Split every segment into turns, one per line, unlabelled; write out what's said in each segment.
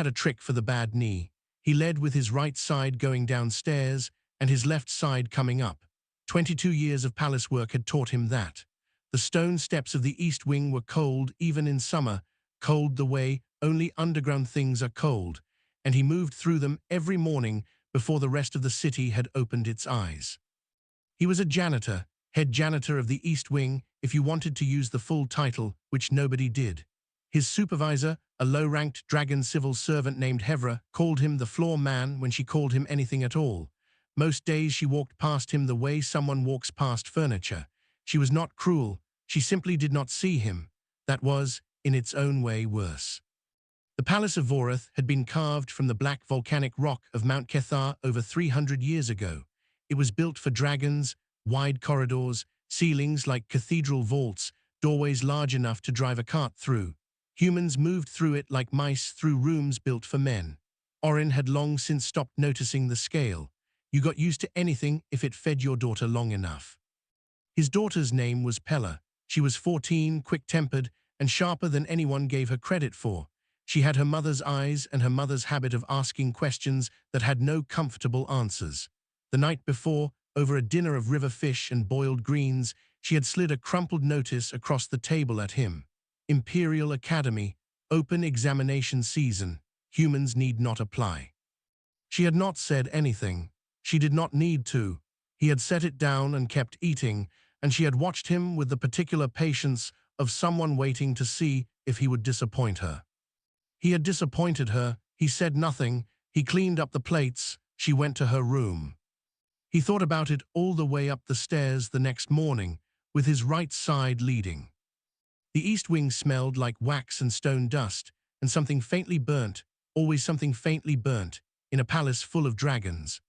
had a trick for the bad knee. He led with his right side going downstairs and his left side coming up. 22 years of palace work had taught him that. The stone steps of the East Wing were cold even in summer, cold the way only underground things are cold, and he moved through them every morning before the rest of the city had opened its eyes. He was a janitor, head janitor of the East Wing, if you wanted to use the full title, which nobody did. His supervisor, a low-ranked dragon civil servant named Hevra, called him the floor man when she called him anything at all. Most days she walked past him the way someone walks past furniture. She was not cruel, she simply did not see him. That was, in its own way, worse. The palace of Vorath had been carved from the black volcanic rock of Mount Kethar over 300 years ago. It was built for dragons, wide corridors, ceilings like cathedral vaults, doorways large enough to drive a cart through. Humans moved through it like mice through rooms built for men. Orin had long since stopped noticing the scale. You got used to anything if it fed your daughter long enough. His daughter's name was Pella. She was 14, quick-tempered, and sharper than anyone gave her credit for. She had her mother's eyes and her mother's habit of asking questions that had no comfortable answers. The night before, over a dinner of river fish and boiled greens, she had slid a crumpled notice across the table at him. Imperial Academy, open examination season, humans need not apply. She had not said anything. She did not need to. He had set it down and kept eating, and she had watched him with the particular patience of someone waiting to see if he would disappoint her. He had disappointed her. He said nothing. He cleaned up the plates. She went to her room. He thought about it all the way up the stairs the next morning, with his right side leading. The East Wing smelled like wax and stone dust, and something faintly burnt, always something faintly burnt, in a palace full of dragons.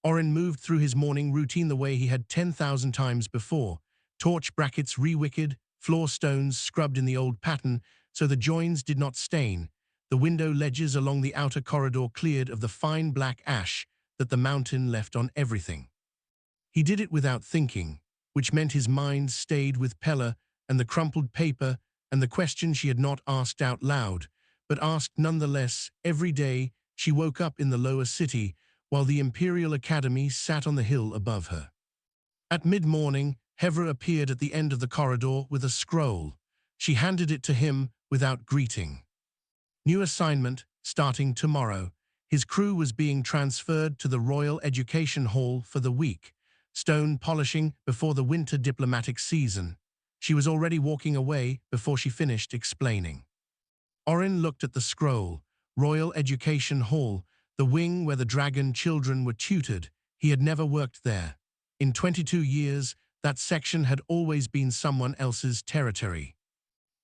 Orin moved through his morning routine the way he had 10,000 times before. Torch brackets re-wicked, floor stones scrubbed in the old pattern so the joins did not stain, the window ledges along the outer corridor cleared of the fine black ash that the mountain left on everything. He did it without thinking, which meant his mind stayed with Pella and the crumpled paper and the question she had not asked out loud, but asked nonetheless every day she woke up in the lower city while the Imperial Academy sat on the hill above her. At mid-morning, Hevra appeared at the end of the corridor with a scroll. She handed it to him without greeting. New assignment, starting tomorrow. His crew was being transferred to the Royal Education Hall for the week, stone polishing before the winter diplomatic season. She was already walking away before she finished explaining. Orin looked at the scroll. Royal Education Hall, the wing where the dragon children were tutored. He had never worked there. In 22 years, that section had always been someone else's territory.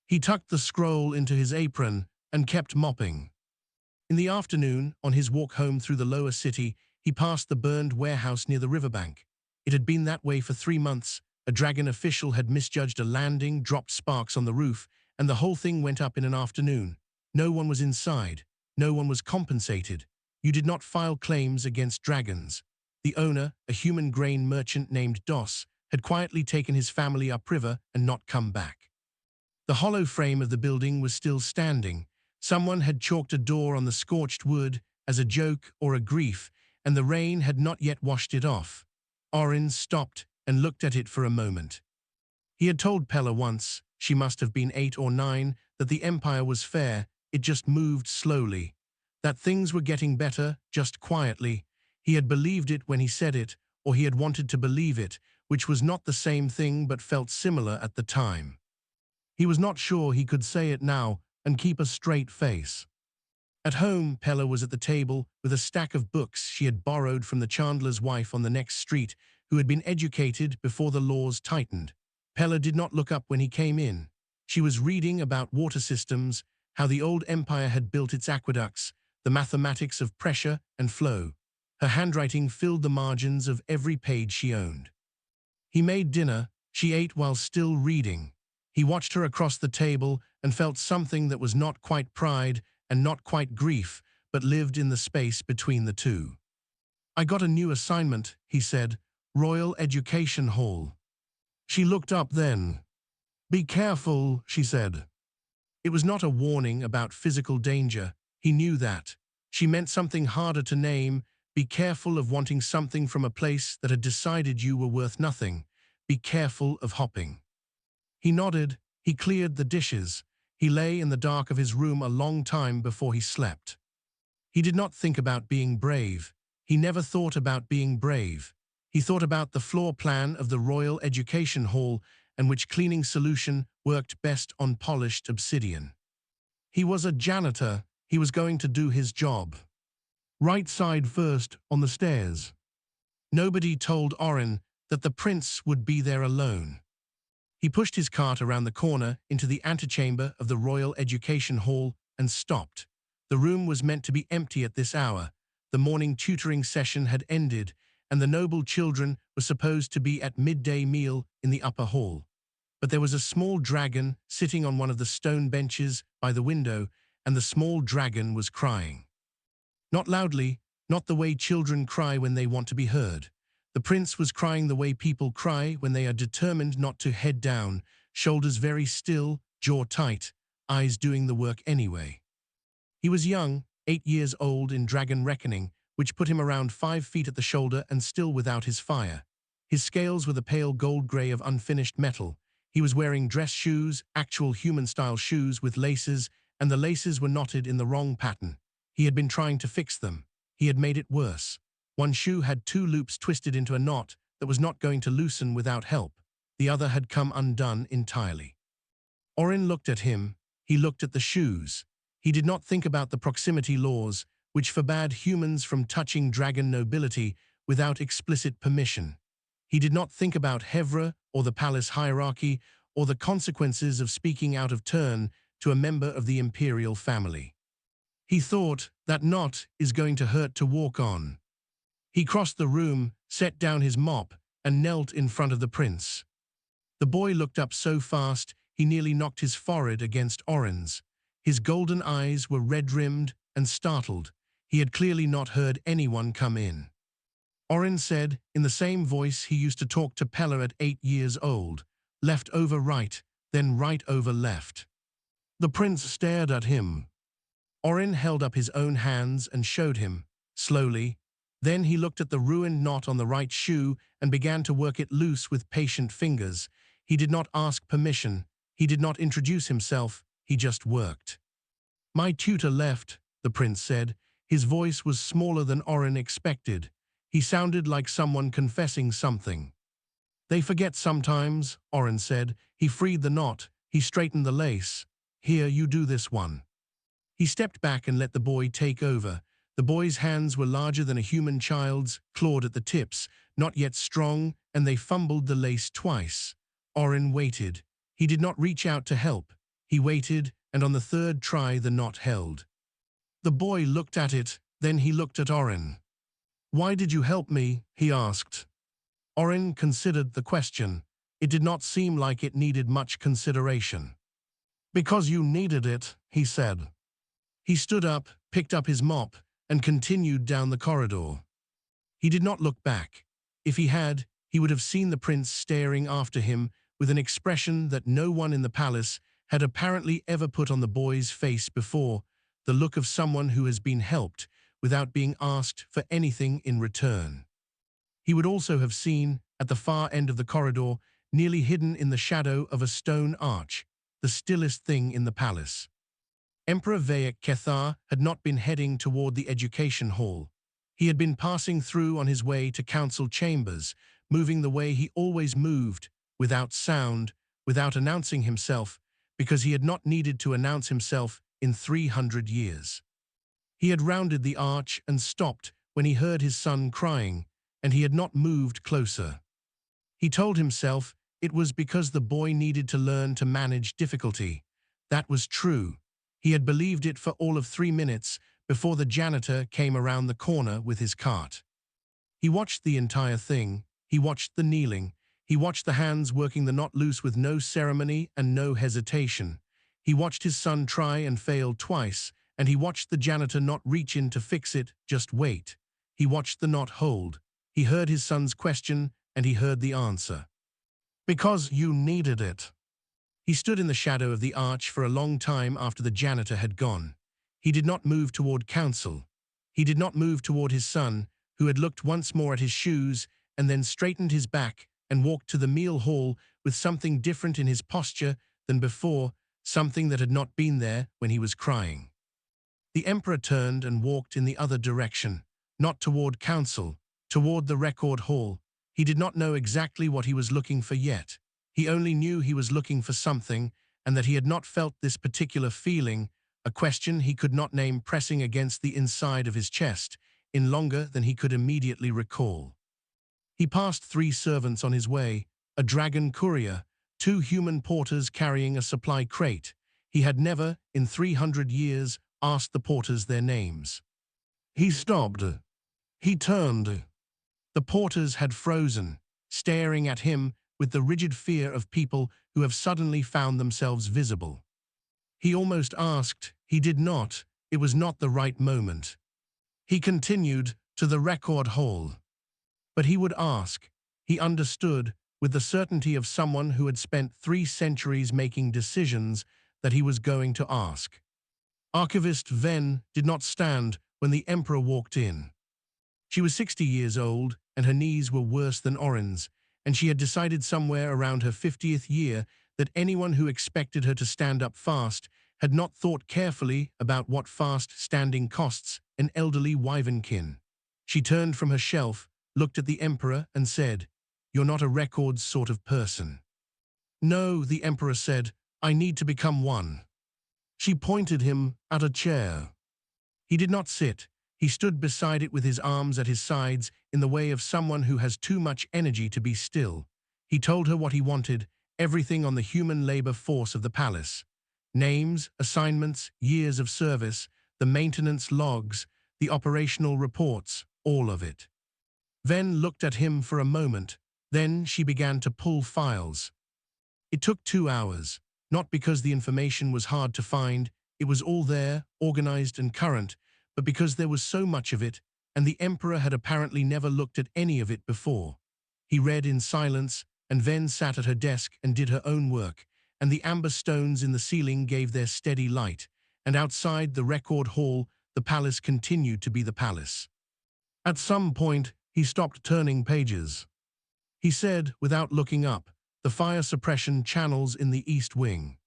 He tucked the scroll into his apron and kept mopping. In the afternoon, on his walk home through the lower city, he passed the burned warehouse near the riverbank. It had been that way for 3 months. A dragon official had misjudged a landing, dropped sparks on the roof, and the whole thing went up in an afternoon. No one was inside. No one was compensated. You did not file claims against dragons. The owner, a human grain merchant named Dos, had quietly taken his family upriver and not come back. The hollow frame of the building was still standing. Someone had chalked a door on the scorched wood as a joke or a grief, and the rain had not yet washed it off. Orin stopped and looked at it for a moment. He had told Pella once, she must have been 8 or 9, that the Empire was fair, it just moved slowly. That things were getting better, just quietly. He had believed it when he said it, or he had wanted to believe it, which was not the same thing but felt similar at the time. He was not sure he could say it now and keep a straight face. At home, Pella was at the table with a stack of books she had borrowed from the chandler's wife on the next street, who had been educated before the laws tightened. Pella did not look up when he came in. She was reading about water systems, how the old empire had built its aqueducts, the mathematics of pressure and flow. Her handwriting filled the margins of every page she owned. He made dinner. She ate while still reading. He watched her across the table and felt something that was not quite pride and not quite grief, but lived in the space between the two. "I got a new assignment," he said. "Royal Education Hall." She looked up then. "Be careful," she said. It was not a warning about physical danger. He knew that. She meant something harder to name. Be careful of wanting something from a place that had decided you were worth nothing. Be careful of hopping. He nodded. He cleared the dishes. He lay in the dark of his room a long time before he slept. He did not think about being brave. He never thought about being brave. He thought about the floor plan of the Royal Education Hall and which cleaning solution worked best on polished obsidian. He was a janitor. He was going to do his job. Right side first, on the stairs. Nobody told Oren that the prince would be there alone. He pushed his cart around the corner into the antechamber of the Royal Education Hall and stopped. The room was meant to be empty at this hour. The morning tutoring session had ended, and the noble children were supposed to be at midday meal in the upper hall. But there was a small dragon sitting on one of the stone benches by the window, and the small dragon was crying. Not loudly, not the way children cry when they want to be heard. The prince was crying the way people cry when they are determined not to head down, shoulders very still, jaw tight, eyes doing the work anyway. He was young, 8 years old in Dragon Reckoning, which put him around 5 feet at the shoulder and still without his fire. His scales were the pale gold gray of unfinished metal. He was wearing dress shoes, actual human-style shoes with laces, and the laces were knotted in the wrong pattern. He had been trying to fix them. He had made it worse. One shoe had 2 loops twisted into a knot that was not going to loosen without help. The other had come undone entirely. Oren looked at him. He looked at the shoes. He did not think about the proximity laws, which forbade humans from touching dragon nobility without explicit permission. He did not think about Hevra or the palace hierarchy or the consequences of speaking out of turn to a member of the imperial family. He thought, that knot is going to hurt to walk on. He crossed the room, set down his mop, and knelt in front of the prince. The boy looked up so fast he nearly knocked his forehead against Oren's. His golden eyes were red-rimmed and startled. He had clearly not heard anyone come in. Oren said, in the same voice he used to talk to Pella at 8 years old, left over right, then right over left. The prince stared at him. Oren held up his own hands and showed him, slowly. Then he looked at the ruined knot on the right shoe and began to work it loose with patient fingers. He did not ask permission. He did not introduce himself. He just worked. My tutor left, the prince said. His voice was smaller than Oren expected. He sounded like someone confessing something. They forget sometimes, Oren said. He freed the knot. He straightened the lace. Here, you do this one. He stepped back and let the boy take over. The boy's hands were larger than a human child's, clawed at the tips, not yet strong, and they fumbled the lace twice. Oren waited. He did not reach out to help. He waited, and on the 3rd try the knot held. The boy looked at it, then he looked at Oren. Why did you help me? He asked. Oren considered the question. It did not seem like it needed much consideration. Because you needed it, he said. He stood up, picked up his mop, and continued down the corridor. He did not look back. If he had, he would have seen the prince staring after him with an expression that no one in the palace had apparently ever put on the boy's face before, the look of someone who has been helped without being asked for anything in return. He would also have seen, at the far end of the corridor, nearly hidden in the shadow of a stone arch, the stillest thing in the palace. Emperor Vayek Kethar had not been heading toward the education hall. He had been passing through on his way to council chambers, moving the way he always moved, without sound, without announcing himself, because he had not needed to announce himself in 300 years. He had rounded the arch and stopped when he heard his son crying, and he had not moved closer. He told himself it was because the boy needed to learn to manage difficulty. That was true. He had believed it for all of 3 minutes before the janitor came around the corner with his cart. He watched the entire thing. He watched the kneeling. He watched the hands working the knot loose with no ceremony and no hesitation. He watched his son try and fail twice, and he watched the janitor not reach in to fix it, just wait. He watched the knot hold. He heard his son's question, and he heard the answer. Because you needed it. He stood in the shadow of the arch for a long time after the janitor had gone. He did not move toward counsel. He did not move toward his son, who had looked once more at his shoes and then straightened his back and walked to the meal hall with something different in his posture than before, something that had not been there when he was crying. The emperor turned and walked in the other direction, not toward council, toward the record hall. He did not know exactly what he was looking for yet. He only knew he was looking for something, and that he had not felt this particular feeling, a question he could not name pressing against the inside of his chest, in longer than he could immediately recall. He passed 3 servants on his way, a dragon courier, 2 human porters carrying a supply crate. He had never, in 300 years, asked the porters their names. He stopped. He turned. The porters had frozen, staring at him with the rigid fear of people who have suddenly found themselves visible. He almost asked. He did not. It was not the right moment. He continued to the record hall. But he would ask. He understood, with the certainty of someone who had spent 3 centuries making decisions, that he was going to ask. Archivist Ven did not stand when the emperor walked in. She was 60 years old, and her knees were worse than Orin's, and she had decided somewhere around her 50th year that anyone who expected her to stand up fast had not thought carefully about what fast standing costs an elderly wyvernkin. She turned from her shelf, looked at the emperor, and said, "You're not a records sort of person." "No," the emperor said, "I need to become one." She pointed him at a chair. He did not sit. He stood beside it with his arms at his sides in the way of someone who has too much energy to be still. He told her what he wanted, everything on the human labor force of the palace. Names, assignments, years of service, the maintenance logs, the operational reports, all of it. Ven looked at him for a moment, then she began to pull files. It took 2 hours, not because the information was hard to find, it was all there, organized and current, but because there was so much of it, and the emperor had apparently never looked at any of it before. He read in silence, and Ven sat at her desk and did her own work, and the amber stones in the ceiling gave their steady light, and outside the record hall, the palace continued to be the palace. At some point, he stopped turning pages. He said, without looking up, "The fire suppression channels in the East Wing."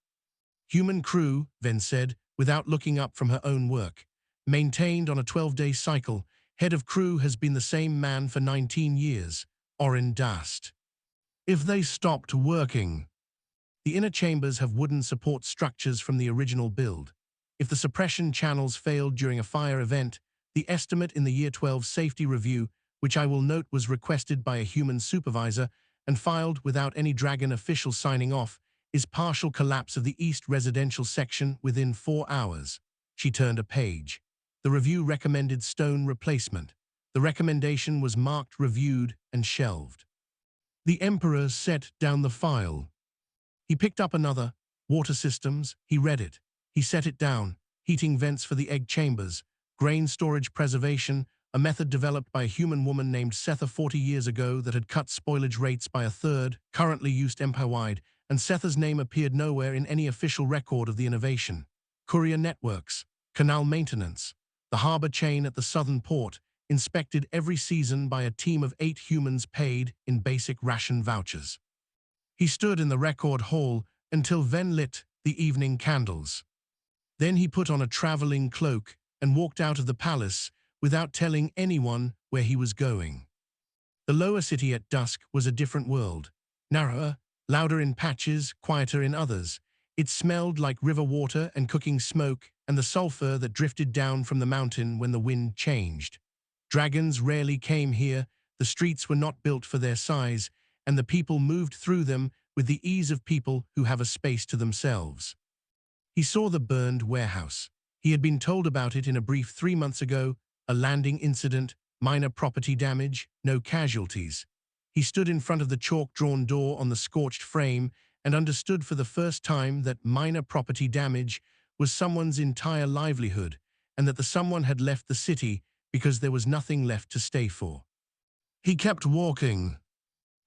"Human crew," Ven said, without looking up from her own work. "Maintained on a 12-day cycle. Head of crew has been the same man for 19 years, Orin Dast. If they stopped working..." The inner chambers have wooden support structures from the original build. If the suppression channels failed during a fire event, the estimate in the Year 12 safety review, which I will note was requested by a human supervisor and filed without any dragon official signing off, is partial collapse of the East residential section within 4 hours. She turned a page. The review recommended stone replacement. The recommendation was marked reviewed and shelved. The emperor set down the file. He picked up another, water systems. He read it. He set it down, heating vents for the egg chambers, grain storage preservation, a method developed by a human woman named Setha 40 years ago that had cut spoilage rates by 1/3, currently used empire-wide, and Setha's name appeared nowhere in any official record of the innovation. Courier networks, canal maintenance, the harbor chain at the southern port, inspected every season by a team of 8 humans paid in basic ration vouchers. He stood in the record hall until Ven lit the evening candles. Then he put on a traveling cloak and walked out of the palace without telling anyone where he was going. The lower city at dusk was a different world, narrower, louder in patches, quieter in others. It smelled like river water and cooking smoke and the sulfur that drifted down from the mountain when the wind changed. Dragons rarely came here, the streets were not built for their size, and the people moved through them with the ease of people who have a space to themselves. He saw the burned warehouse. He had been told about it in a brief 3 months ago, a landing incident, minor property damage, no casualties. He stood in front of the chalk-drawn door on the scorched frame and understood for the first time that minor property damage was someone's entire livelihood, and that the someone had left the city because there was nothing left to stay for. He kept walking.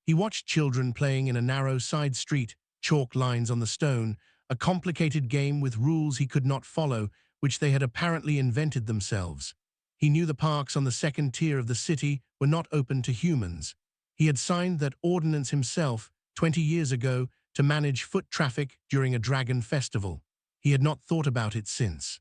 He watched children playing in a narrow side street, chalk lines on the stone, a complicated game with rules he could not follow, which they had apparently invented themselves. He knew the parks on the second tier of the city were not open to humans. He had signed that ordinance himself 20 years ago to manage foot traffic during a dragon festival. He had not thought about it since.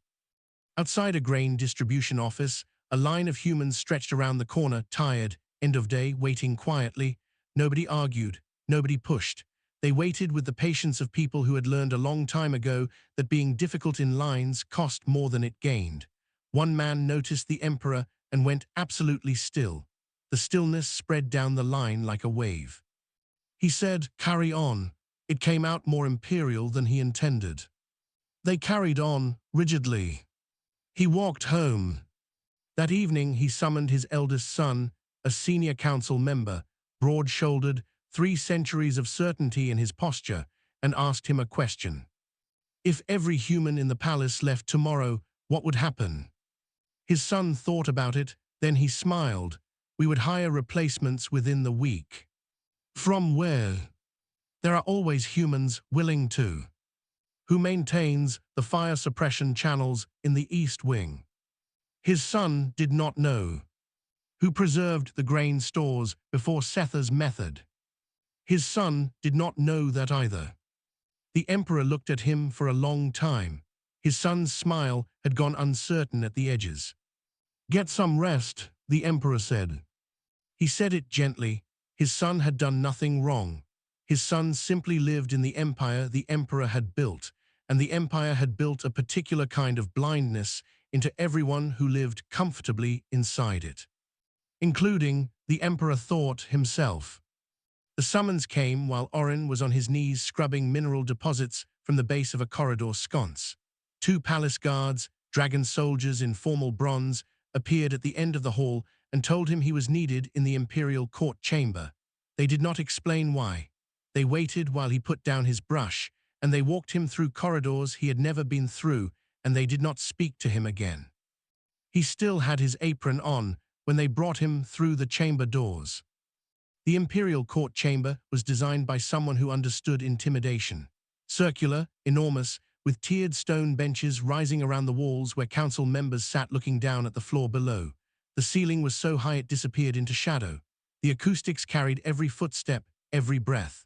Outside a grain distribution office, a line of humans stretched around the corner, tired, end of day, waiting quietly. Nobody argued, nobody pushed. They waited with the patience of people who had learned a long time ago that being difficult in lines cost more than it gained. One man noticed the Emperor and went absolutely still. The stillness spread down the line like a wave. He said, "Carry on." It came out more imperial than he intended. They carried on, rigidly. He walked home. That evening he summoned his eldest son, a senior council member, broad-shouldered, 3 centuries of certainty in his posture, and asked him a question. If every human in the palace left tomorrow, what would happen? His son thought about it, then he smiled. We would hire replacements within the week. From where? There are always humans willing to. Who maintains the fire suppression channels in the East Wing? His son did not know. Who preserved the grain stores before Setha's method? His son did not know that either. The Emperor looked at him for a long time. His son's smile had gone uncertain at the edges. Get some rest, the Emperor said. He said it gently. His son had done nothing wrong. His son simply lived in the empire the Emperor had built, and the Empire had built a particular kind of blindness into everyone who lived comfortably inside it, including the Emperor Thought himself. The summons came while Orin was on his knees scrubbing mineral deposits from the base of a corridor sconce. 2 palace guards, dragon soldiers in formal bronze, appeared at the end of the hall and told him he was needed in the imperial court chamber. They did not explain why. They waited while he put down his brush, and they walked him through corridors he had never been through, and they did not speak to him again. He still had his apron on when they brought him through the chamber doors. The imperial court chamber was designed by someone who understood intimidation. Circular, enormous, with tiered stone benches rising around the walls where council members sat looking down at the floor below. The ceiling was so high it disappeared into shadow. The acoustics carried every footstep, every breath.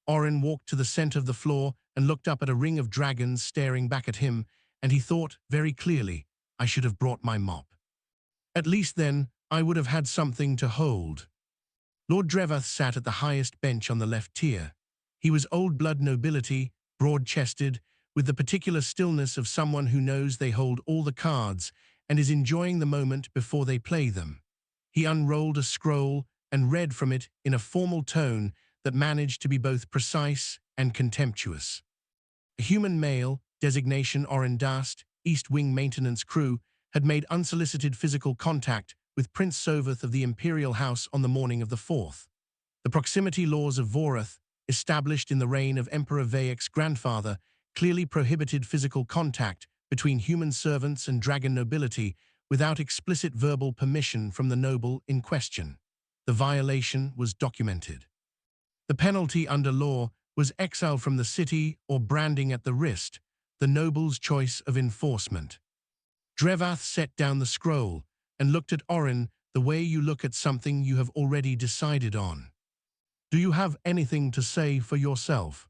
Orin walked to the center of the floor and looked up at a ring of dragons staring back at him, and he thought, very clearly, I should have brought my mop. At least then, I would have had something to hold. Lord Drevath sat at the highest bench on the left tier. He was old-blood nobility, broad-chested, with the particular stillness of someone who knows they hold all the cards and is enjoying the moment before they play them. He unrolled a scroll and read from it in a formal tone that managed to be both precise and contemptuous. A human male, designation Orendast, East Wing maintenance crew, had made unsolicited physical contact with Prince Sovath of the Imperial House on the morning of the 4th. The proximity laws of Vorath, established in the reign of Emperor Vayek's grandfather, clearly prohibited physical contact between human servants and dragon nobility without explicit verbal permission from the noble in question. The violation was documented. The penalty under law was exile from the city or branding at the wrist, the noble's choice of enforcement. Drevath set down the scroll and looked at Orin the way you look at something you have already decided on. Do you have anything to say for yourself?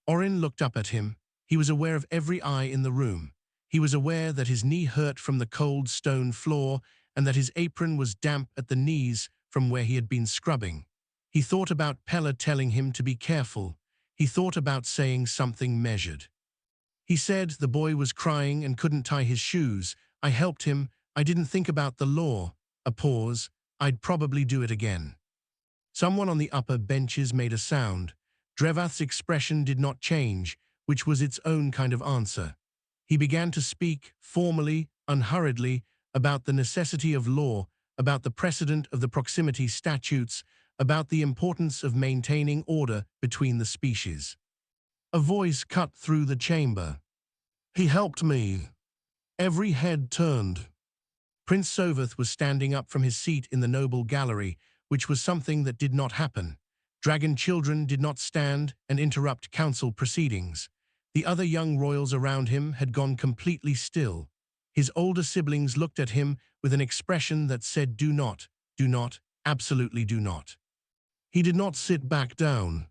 Orin looked up at him. He was aware of every eye in the room. He was aware that his knee hurt from the cold stone floor and that his apron was damp at the knees from where he had been scrubbing. He thought about Pella telling him to be careful. He thought about saying something measured. He said the boy was crying and couldn't tie his shoes. I helped him. I didn't think about the law. A pause. I'd probably do it again. Someone on the upper benches made a sound. Drevath's expression did not change, which was its own kind of answer. He began to speak, formally, unhurriedly, about the necessity of law, about the precedent of the proximity statutes, about the importance of maintaining order between the species. A voice cut through the chamber. He helped me. Every head turned. Prince Sovath was standing up from his seat in the noble gallery, which was something that did not happen. Dragon children did not stand and interrupt council proceedings. The other young royals around him had gone completely still. His older siblings looked at him with an expression that said, do not, absolutely do not. He did not sit back down.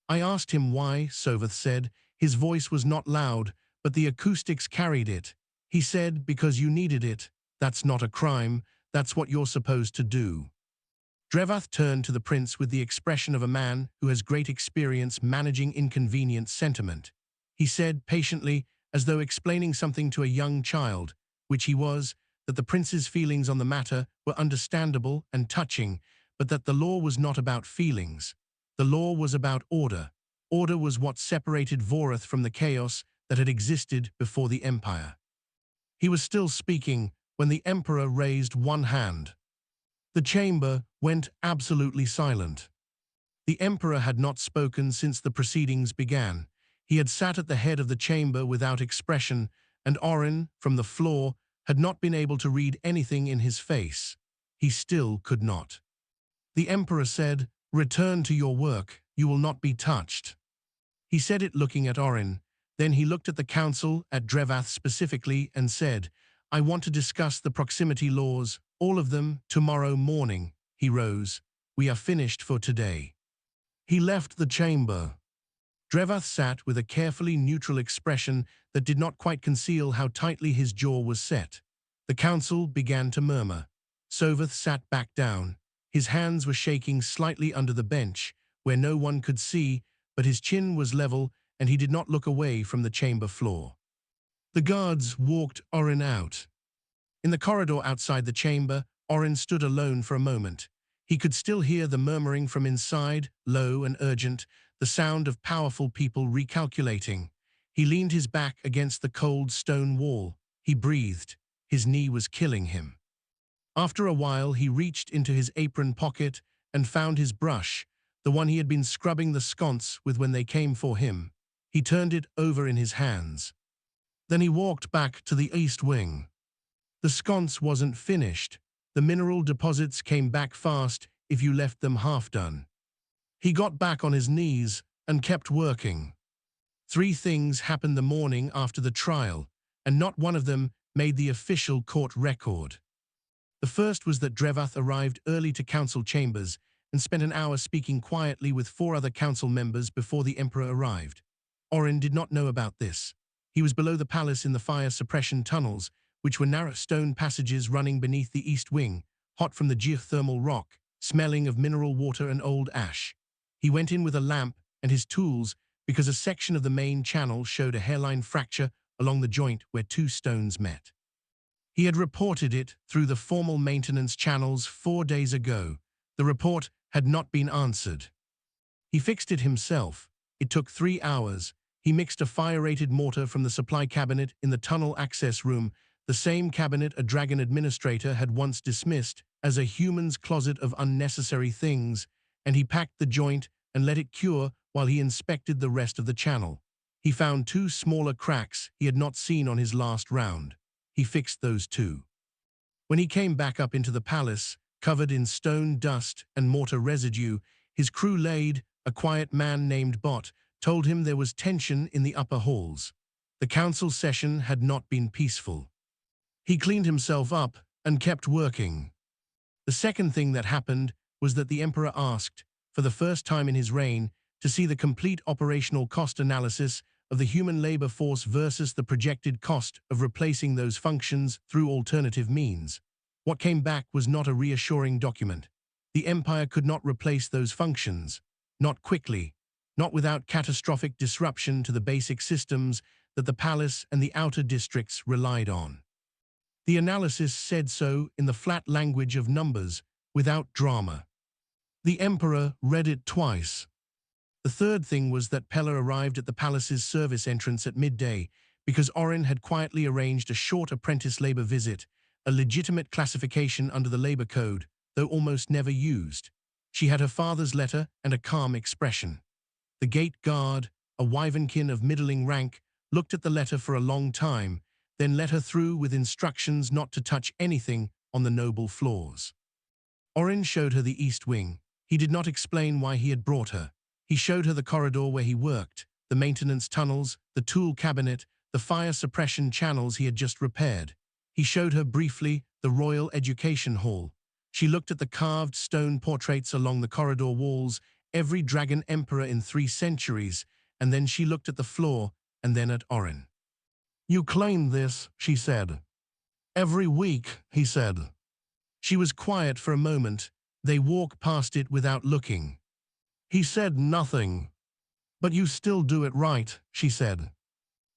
I asked him why, Vorath said. His voice was not loud, but the acoustics carried it. He said, because you needed it. That's not a crime. That's what you're supposed to do. Vorath turned to the prince with the expression of a man who has great experience managing inconvenient sentiment. He said patiently, as though explaining something to a young child, which he was, that the prince's feelings on the matter were understandable and touching, but that the law was not about feelings. The law was about order. Order was what separated Vorath from the chaos that had existed before the Empire. He was still speaking when the Emperor raised one hand. The chamber went absolutely silent. The Emperor had not spoken since the proceedings began. He had sat at the head of the chamber without expression, and Orin, from the floor, had not been able to read anything in his face. He still could not. The Emperor said, "Return to your work, you will not be touched." He said it looking at Orin. Then he looked at the council, at Vorath specifically, and said, "I want to discuss the proximity laws, all of them, tomorrow morning." He rose. "We are finished for today." He left the chamber. Vorath sat with a carefully neutral expression that did not quite conceal how tightly his jaw was set. The council began to murmur. Vorath sat back down. His hands were shaking slightly under the bench, where no one could see, but his chin was level and he did not look away from the chamber floor. The guards walked Orin out. In the corridor outside the chamber, Orin stood alone for a moment. He could still hear the murmuring from inside, low and urgent, the sound of powerful people recalculating. He leaned his back against the cold stone wall. He breathed. His knee was killing him. After a while, he reached into his apron pocket and found his brush, the one he had been scrubbing the sconce with when they came for him. He turned it over in his hands. Then he walked back to the east wing. The sconce wasn't finished. The mineral deposits came back fast if you left them half done. He got back on his knees and kept working. 3 things happened the morning after the trial, and not one of them made the official court record. The first was that Vorath arrived early to council chambers and spent an hour speaking quietly with 4 other council members before the Emperor arrived. Orin did not know about this. He was below the palace in the fire suppression tunnels, which were narrow stone passages running beneath the east wing, hot from the geothermal rock, smelling of mineral water and old ash. He went in with a lamp and his tools because a section of the main channel showed a hairline fracture along the joint where 2 stones met. He had reported it through the formal maintenance channels 4 days ago. The report had not been answered. He fixed it himself. It took 3 hours. He mixed a fire-rated mortar from the supply cabinet in the tunnel access room, the same cabinet a dragon administrator had once dismissed as a human's closet of unnecessary things, and he packed the joint and let it cure while he inspected the rest of the channel. He found 2 smaller cracks he had not seen on his last round. He fixed those 2. When he came back up into the palace, covered in stone dust and mortar residue, his crew laid, a quiet man named Bot, told him there was tension in the upper halls. The council session had not been peaceful. He cleaned himself up and kept working. The second thing that happened was that the Emperor asked, for the first time in his reign, to see the complete operational cost analysis of the human labor force versus the projected cost of replacing those functions through alternative means. What came back was not a reassuring document. The Empire could not replace those functions. Not quickly. Not without catastrophic disruption to the basic systems that the palace and the outer districts relied on. The analysis said so in the flat language of numbers, without drama. The Emperor read it twice. The third thing was that Pella arrived at the palace's service entrance at midday because Orin had quietly arranged a short apprentice labor visit, a legitimate classification under the labor code, though almost never used. She had her father's letter and a calm expression. The gate guard, a wyvernkin of middling rank, looked at the letter for a long time, then let her through with instructions not to touch anything on the noble floors. Orin showed her the east wing. He did not explain why he had brought her. He showed her the corridor where he worked, the maintenance tunnels, the tool cabinet, the fire suppression channels he had just repaired. He showed her briefly the Royal Education Hall. She looked at the carved stone portraits along the corridor walls, every dragon emperor in 3 centuries, and then she looked at the floor and then at Orin. "You claim this," she said. "Every week," he said. She was quiet for a moment. They walked past it without looking. He said nothing. "But you still do it right," she said.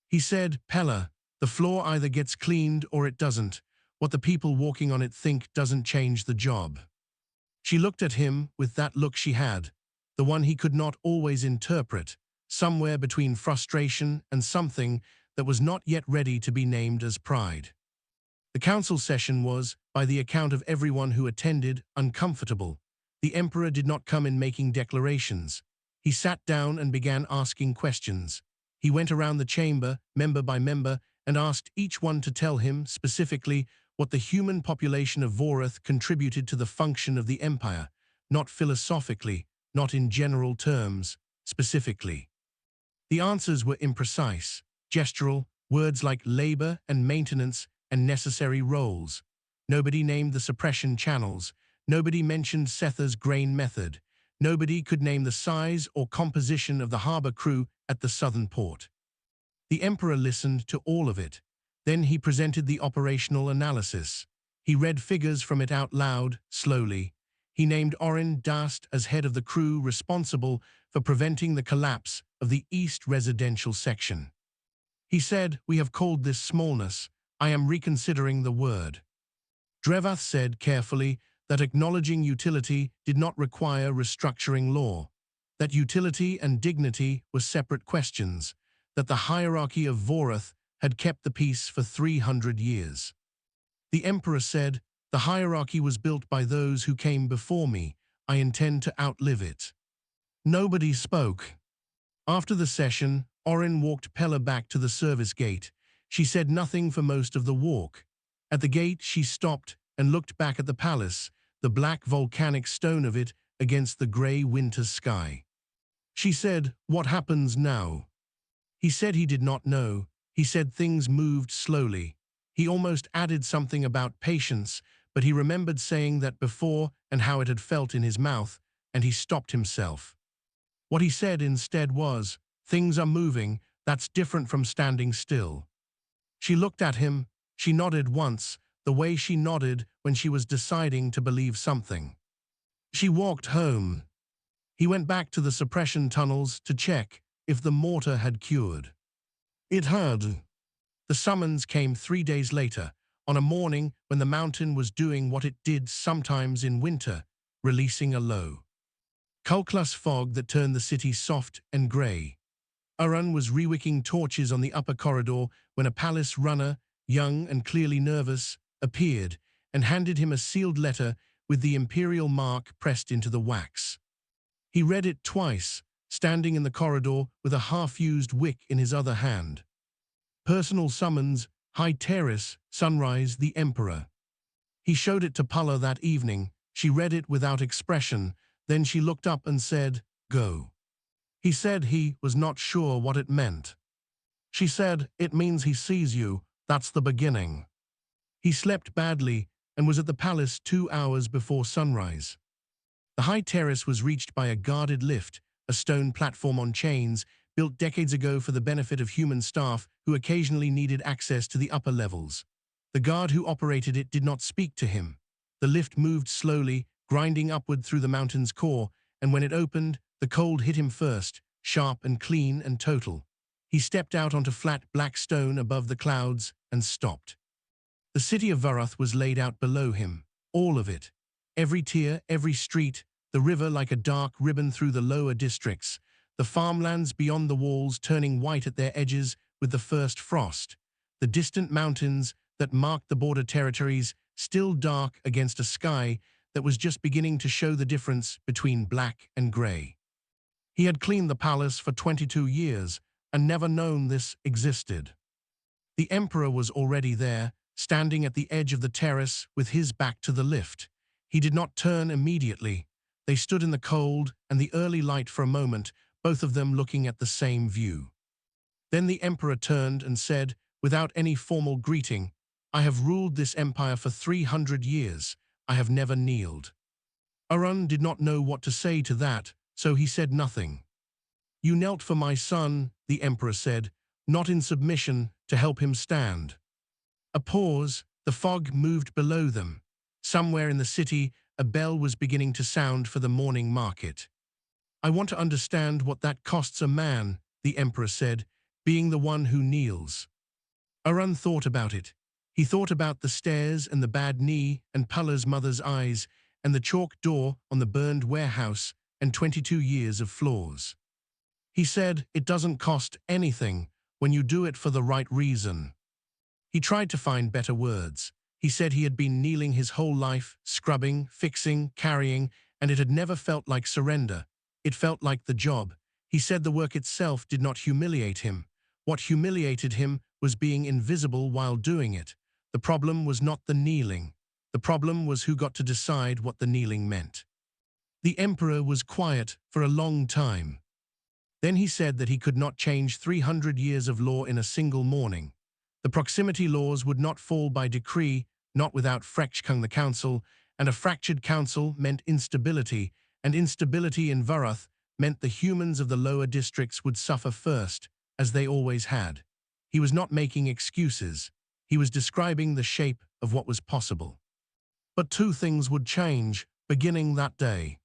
He said, "Pella, the floor either gets cleaned or it doesn't. What the people walking on it think doesn't change the job." She looked at him with that look she had, the one he could not always interpret, somewhere between frustration and something that was not yet ready to be named as pride. The council session was, by the account of everyone who attended, uncomfortable. The emperor did not come in making declarations. He sat down and began asking questions. He went around the chamber, member by member, and asked each one to tell him, specifically, what the human population of Vorath contributed to the function of the empire, not philosophically, not in general terms, specifically. The answers were imprecise, gestural, words like labor and maintenance and necessary roles. Nobody named the suppression channels. Nobody mentioned Sether's grain method. Nobody could name the size or composition of the harbor crew at the southern port. The emperor listened to all of it. Then he presented the operational analysis. He read figures from it out loud, slowly. He named Orin Dast as head of the crew responsible for preventing the collapse of the East residential section. He said, "We have called this smallness. I am reconsidering the word." Drevath said carefully that acknowledging utility did not require restructuring law, that utility and dignity were separate questions, that the hierarchy of Vorath had kept the peace for 300 years. The emperor said, "The hierarchy was built by those who came before me. I intend to outlive it." Nobody spoke. After the session, Orin walked Pella back to the service gate. She said nothing for most of the walk. At the gate, she stopped and looked back at the palace, the black volcanic stone of it against the gray winter sky. She said, "What happens now?" He said he did not know. He said things moved slowly. He almost added something about patience, but he remembered saying that before and how it had felt in his mouth, and he stopped himself. What he said instead was, "Things are moving, that's different from standing still." She looked at him. She nodded once, the way she nodded when she was deciding to believe something. She walked home. He went back to the suppression tunnels to check if the mortar had cured. It had. The summons came 3 days later, on a morning when the mountain was doing what it did sometimes in winter, releasing a low Kulklus fog that turned the city soft and grey. Arun was rewicking torches on the upper corridor when a palace runner, young and clearly nervous, appeared and handed him a sealed letter with the imperial mark pressed into the wax. He read it twice, standing in the corridor with a half-used wick in his other hand. Personal summons, High Terrace, Sunrise, the Emperor. He showed it to Palla that evening. She read it without expression. Then she looked up and said, "Go." He said he was not sure what it meant. She said, "It means he sees you. That's the beginning." He slept badly and was at the palace 2 hours before sunrise. The high terrace was reached by a guarded lift, a stone platform on chains, built decades ago for the benefit of human staff who occasionally needed access to the upper levels. The guard who operated it did not speak to him. The lift moved slowly, grinding upward through the mountain's core, and when it opened, the cold hit him first, sharp and clean and total. He stepped out onto flat black stone above the clouds and stopped. The city of Vorath was laid out below him, all of it. Every tier, every street, the river like a dark ribbon through the lower districts, the farmlands beyond the walls turning white at their edges with the first frost, the distant mountains that marked the border territories still dark against a sky that was just beginning to show the difference between black and grey. He had cleaned the palace for 22 years and never known this existed. The emperor was already there, standing at the edge of the terrace with his back to the lift. He did not turn immediately. They stood in the cold and the early light for a moment, both of them looking at the same view. Then the emperor turned and said, without any formal greeting, I have ruled this empire for 300 years. I have never kneeled. Arun did not know what to say to that, so he said nothing. You knelt for my son, the emperor said, not in submission, to help him stand. A pause, the fog moved below them. Somewhere in the city, a bell was beginning to sound for the morning market. I want to understand what that costs a man, the emperor said, being the one who kneels. Arun thought about it. He thought about the stairs and the bad knee and Pala's mother's eyes and the chalk door on the burned warehouse and 22 years of floors. He said, it doesn't cost anything when you do it for the right reason. He tried to find better words. He said he had been kneeling his whole life, scrubbing, fixing, carrying, and it had never felt like surrender. It felt like the job. He said the work itself did not humiliate him. What humiliated him was being invisible while doing it. The problem was not the kneeling. The problem was who got to decide what the kneeling meant. The emperor was quiet for a long time. Then he said that he could not change 300 years of law in a single morning. The proximity laws would not fall by decree, not without fracturing the council, and a fractured council meant instability, and instability in Vorath meant the humans of the lower districts would suffer first, as they always had. He was not making excuses. He was describing the shape of what was possible. But two things would change, beginning that day.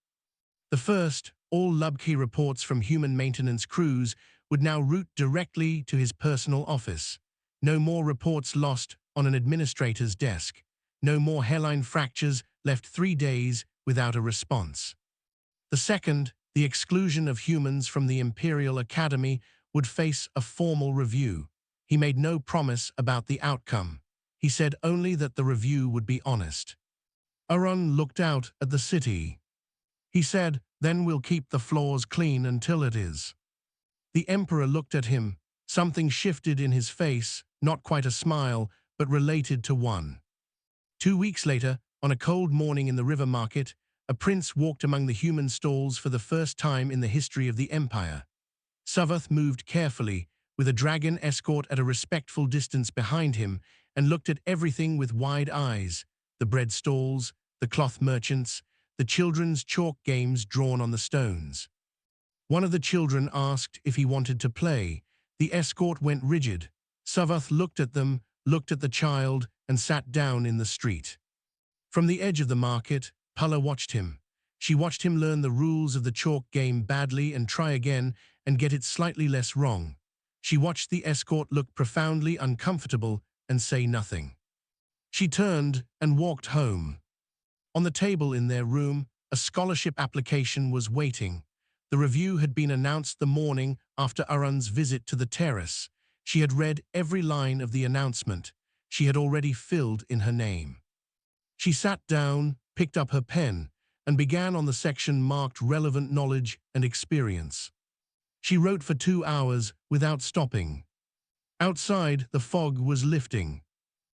The first, all Lubke reports from human maintenance crews would now route directly to his personal office. No more reports lost on an administrator's desk. No more hairline fractures left 3 days without a response. The second, the exclusion of humans from the Imperial Academy would face a formal review. He made no promise about the outcome. He said only that the review would be honest. Arun looked out at the city. He said, then we'll keep the floors clean until it is. The emperor looked at him. Something shifted in his face, not quite a smile, but related to one. 2 weeks later, on a cold morning in the river market, a prince walked among the human stalls for the first time in the history of the empire. Savath moved carefully, with a dragon escort at a respectful distance behind him, and looked at everything with wide eyes, the bread stalls, the cloth merchants, the children's chalk games drawn on the stones. One of the children asked if he wanted to play. The escort went rigid. Savath looked at them, looked at the child, and sat down in the street. From the edge of the market, Pala watched him. She watched him learn the rules of the chalk game badly and try again and get it slightly less wrong. She watched the escort look profoundly uncomfortable and say nothing. She turned and walked home. On the table in their room, a scholarship application was waiting. The review had been announced the morning after Arun's visit to the terrace. She had read every line of the announcement. She had already filled in her name. She sat down, picked up her pen, and began on the section marked relevant knowledge and experience. She wrote for 2 hours without stopping. Outside, the fog was lifting.